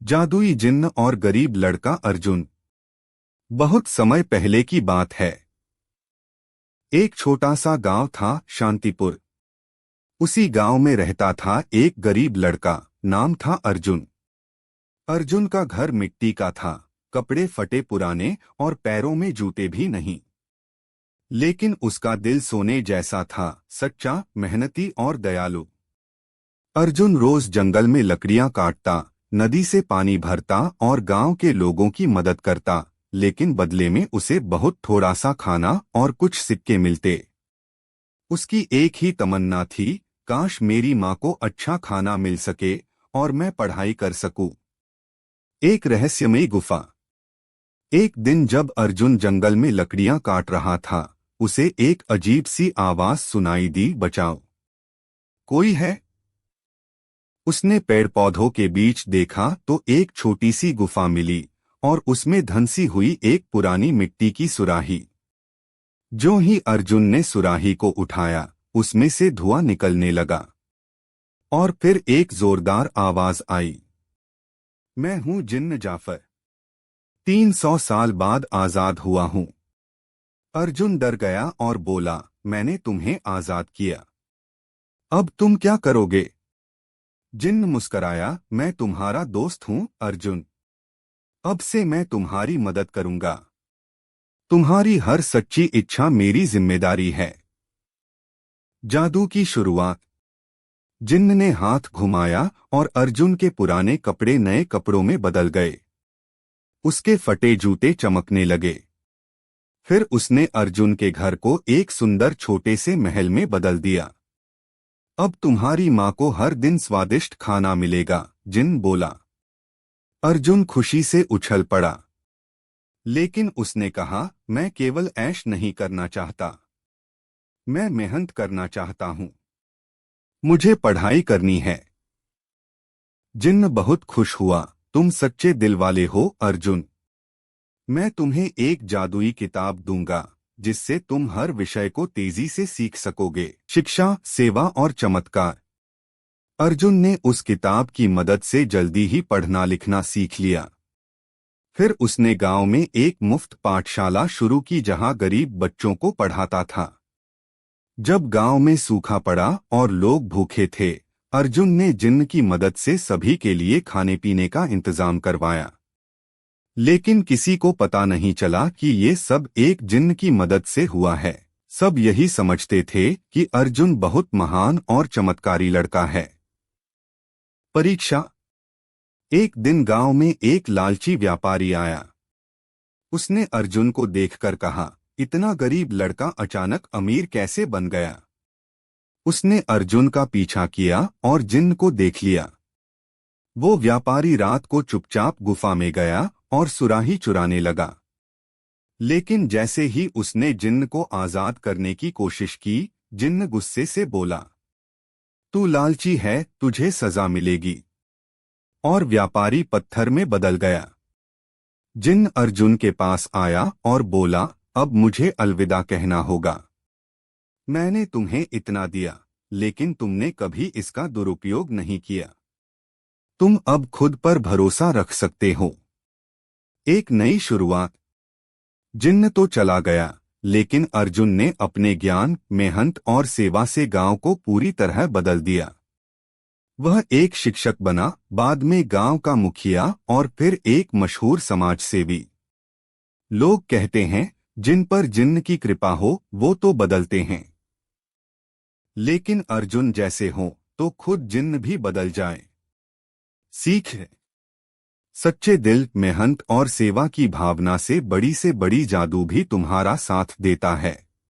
जादुई जिन्न और गरीब लड़का अर्जुन। बहुत समय पहले की बात है। एक छोटा सा गांव था, शांतिपुर। उसी गांव में रहता था एक गरीब लड़का, नाम था अर्जुन। अर्जुन का घर मिट्टी का था, कपड़े फटे पुराने और पैरों में जूते भी नहीं। लेकिन उसका दिल सोने जैसा था, सच्चा, मेहनती और दयालु। अर्जुन रोज जंगल में लकड़ियां काटता, नदी से पानी भरता और गांव के लोगों की मदद करता, लेकिन बदले में उसे बहुत थोड़ा सा खाना और कुछ सिक्के मिलते। उसकी एक ही तमन्ना थी, काश मेरी माँ को अच्छा खाना मिल सके और मैं पढ़ाई कर सकूं। एक रहस्यमयी गुफा। एक दिन जब अर्जुन जंगल में लकड़ियां काट रहा था, उसे एक अजीब सी आवाज सुनाई दी, बचाओ, कोई है। उसने पेड़ पौधों के बीच देखा तो एक छोटी सी गुफा मिली और उसमें धंसी हुई एक पुरानी मिट्टी की सुराही। जो ही अर्जुन ने सुराही को उठाया, उसमें से धुआं निकलने लगा और फिर एक जोरदार आवाज आई, मैं हूं जिन्न जाफर। 300 साल बाद आजाद हुआ हूं। अर्जुन डर गया और बोला, मैंने तुम्हें आजाद किया, अब तुम क्या करोगे। जिन्न मुस्कराया, मैं तुम्हारा दोस्त हूं अर्जुन। अब से मैं तुम्हारी मदद करूंगा। तुम्हारी हर सच्ची इच्छा मेरी जिम्मेदारी है। जादू की शुरुआत। जिन्न ने हाथ घुमाया और अर्जुन के पुराने कपड़े नए कपड़ों में बदल गए। उसके फटे जूते चमकने लगे। फिर उसने अर्जुन के घर को एक सुंदर छोटे से महल में बदल दिया। अब तुम्हारी माँ को हर दिन स्वादिष्ट खाना मिलेगा, जिन्न बोला। अर्जुन खुशी से उछल पड़ा। लेकिन उसने कहा, मैं केवल ऐश नहीं करना चाहता, मैं मेहनत करना चाहता हूं। मुझे पढ़ाई करनी है। जिन्न बहुत खुश हुआ, तुम सच्चे दिल वाले हो अर्जुन। मैं तुम्हें एक जादुई किताब दूंगा, जिससे तुम हर विषय को तेजी से सीख सकोगे, शिक्षा, सेवा और चमत्कार। अर्जुन ने उस किताब की मदद से जल्दी ही पढ़ना लिखना सीख लिया। फिर उसने गांव में एक मुफ्त पाठशाला शुरू की, जहां गरीब बच्चों को पढ़ाता था। जब गांव में सूखा पड़ा और लोग भूखे थे, अर्जुन ने जिन्न की मदद से सभी के लिए खाने पीने का इंतजाम करवाया। लेकिन किसी को पता नहीं चला कि ये सब एक जिन्न की मदद से हुआ है। सब यही समझते थे कि अर्जुन बहुत महान और चमत्कारी लड़का है। परीक्षा। एक दिन गांव में एक लालची व्यापारी आया। उसने अर्जुन को देखकर कहा, इतना गरीब लड़का अचानक अमीर कैसे बन गया। उसने अर्जुन का पीछा किया और जिन्न को देख लिया। वो व्यापारी रात को चुपचाप गुफा में गया और सुराही चुराने लगा। लेकिन जैसे ही उसने जिन्न को आजाद करने की कोशिश की, जिन्न गुस्से से बोला, तू लालची है, तुझे सजा मिलेगी। और व्यापारी पत्थर में बदल गया। जिन्न अर्जुन के पास आया और बोला, अब मुझे अलविदा कहना होगा। मैंने तुम्हें इतना दिया, लेकिन तुमने कभी इसका दुरुपयोग नहीं किया। तुम अब खुद पर भरोसा रख सकते हो। एक नई शुरुआत। जिन्न तो चला गया, लेकिन अर्जुन ने अपने ज्ञान, मेहनत और सेवा से गांव को पूरी तरह बदल दिया। वह एक शिक्षक बना, बाद में गांव का मुखिया और फिर एक मशहूर समाज सेवी। लोग कहते हैं, जिन पर जिन्न की कृपा हो वो तो बदलते हैं। लेकिन अर्जुन जैसे हो तो खुद जिन्न भी बदल जाए। सीख है, सच्चे दिल, मेहनत और सेवा की भावना से बड़ी जादू भी तुम्हारा साथ देता है।